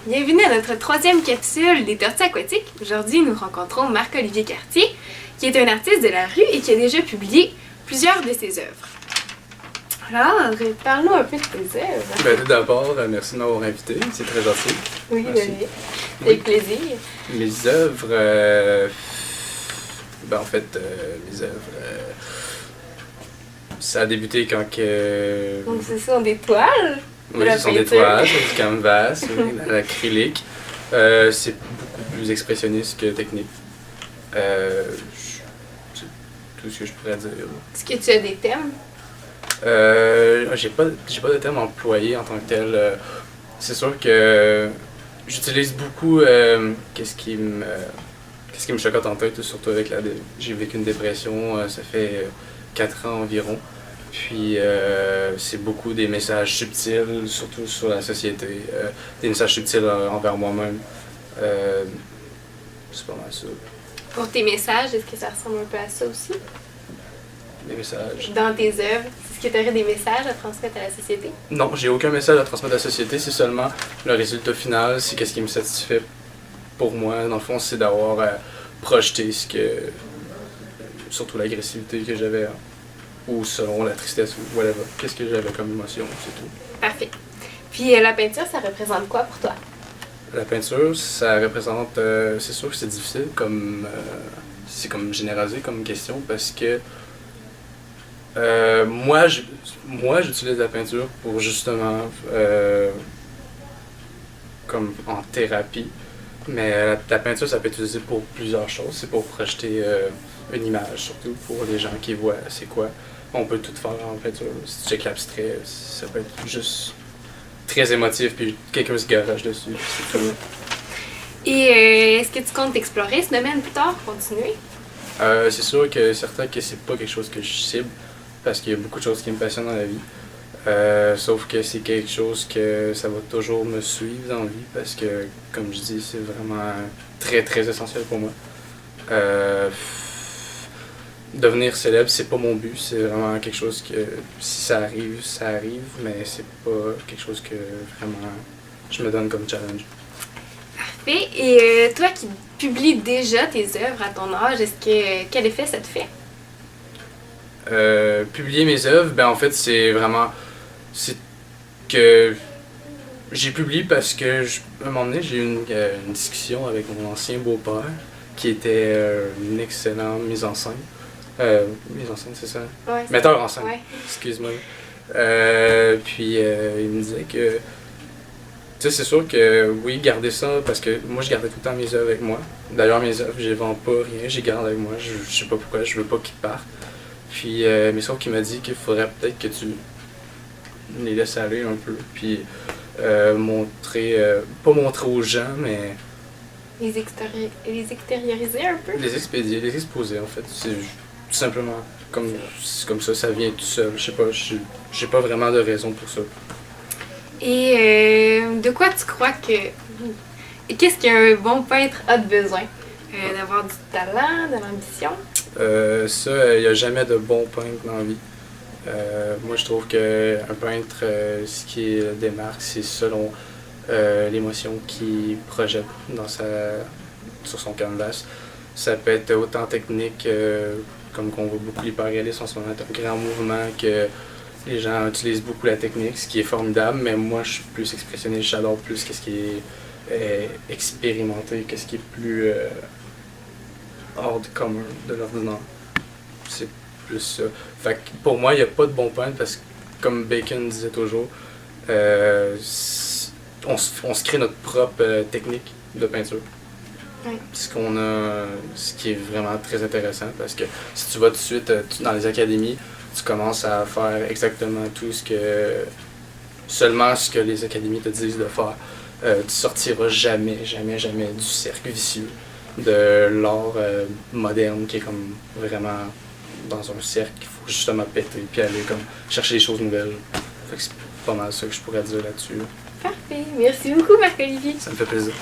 Bienvenue à notre troisième capsule des tortues aquatiques. Aujourd'hui, nous rencontrons Marc-Olivier Cartier, qui est un artiste de la rue et qui a déjà publié plusieurs de ses œuvres. Alors, parle-nous un peu de tes œuvres. Tout d'abord, merci de m'avoir invité, c'est très gentil. Oui, avec plaisir. Mes œuvres, mes œuvres, ça a débuté quand que... Donc, ce sont des toiles. Oui, ce sont des toiles, c'est du canvas, de l'acrylique. C'est beaucoup plus expressionniste que technique. C'est tout ce que je pourrais dire. Est-ce que tu as des thèmes? J'ai pas de thème employé en tant que tel. C'est sûr que j'utilise beaucoup qu'est-ce qui me chocote en tête, surtout avec j'ai vécu une dépression, ça fait 4 ans environ. Puis c'est beaucoup des messages subtils, surtout sur la société, des messages subtils envers moi-même. C'est pas mal ça. Pour tes messages, est-ce que ça ressemble un peu à ça aussi? Des messages. Dans tes œuvres, est-ce que tu aurais des messages à transmettre à la société? Non, j'ai aucun message à transmettre à la société, c'est seulement le résultat final, c'est qu'est-ce qui me satisfait pour moi. Dans le fond, c'est d'avoir projeté surtout l'agressivité que j'avais, ou selon la tristesse, ou whatever. Qu'est-ce que j'avais comme émotion, c'est tout. Parfait. Puis la peinture, ça représente quoi pour toi? La peinture, ça représente... c'est sûr que c'est difficile c'est comme généralisé comme question, parce que moi, j'utilise la peinture pour justement, comme en thérapie, mais la peinture, ça peut être utilisé pour plusieurs choses. C'est pour projeter une image, surtout pour les gens qui voient c'est quoi. On peut tout faire en peinture. Si tu checkes l'abstrait, ça peut être juste très émotif, puis quelqu'un se garage dessus, puis c'est tout. Et est-ce que tu comptes explorer ce domaine plus tard, continuer? C'est sûr que certain que c'est pas quelque chose que je cible, parce qu'il y a beaucoup de choses qui me passionnent dans la vie. Sauf que c'est quelque chose que ça va toujours me suivre dans la vie, parce que, comme je dis, c'est vraiment très très essentiel pour moi. Devenir célèbre, c'est pas mon but, c'est vraiment quelque chose que, si ça arrive, mais c'est pas quelque chose que vraiment je me donne comme challenge. Parfait. Et toi qui publies déjà tes œuvres à ton âge, quel effet ça te fait? Publier mes œuvres, en fait, c'est que j'ai publié parce que, à un moment donné, j'ai eu une discussion avec mon ancien beau-père, qui était une excellente mise en scène. Mise en scène, c'est ça? Ouais, Metteur en scène, ouais. excuse-moi. Puis il me disait que, tu sais, c'est sûr que, oui, garder ça, parce que moi, je gardais tout le temps mes œuvres avec moi. D'ailleurs, mes œuvres, je les vends pas, rien, je les garde avec moi, je sais pas pourquoi, je veux pas qu'ils partent. Puis, mais sauf qu'il m'a dit qu'il faudrait peut-être que tu les laisses aller un peu, puis pas montrer aux gens, mais... Les extérioriser un peu? Les expédier, les exposer, en fait. C'est tout simplement comme ça, ça vient tout seul. Je sais pas, j'ai pas vraiment de raison pour ça. Et de quoi tu crois qu'est-ce qu'un bon peintre a de besoin? D'avoir du talent, de l'ambition? Il n'y a jamais de bon peintre dans la vie. Moi, je trouve qu'un peintre, ce qui le démarque, c'est selon l'émotion qu'il projette sur son canvas. Ça peut être autant technique, comme qu'on voit beaucoup l'hyperréalisme en ce moment, un grand mouvement que les gens utilisent beaucoup la technique, ce qui est formidable, mais moi, je suis plus expressionniste, j'adore plus ce qui est expérimenté, ce qui est plus hors du commun, de l'ordinaire. C'est plus ça. Fait que pour moi, il n'y a pas de bon peintre parce que, comme Bacon disait toujours, on se crée notre propre technique de peinture. Oui. Ce qui est vraiment très intéressant parce que si tu vas tout de suite dans les académies, tu commences à faire exactement seulement ce que les académies te disent de faire. Tu sortiras jamais du cercle vicieux de l'art moderne qui est comme vraiment dans un cercle qu'il faut justement péter puis aller comme chercher des choses nouvelles. Fait que c'est pas mal ça que je pourrais dire là-dessus. Parfait. Merci beaucoup, Marc-Olivier. Ça me fait plaisir.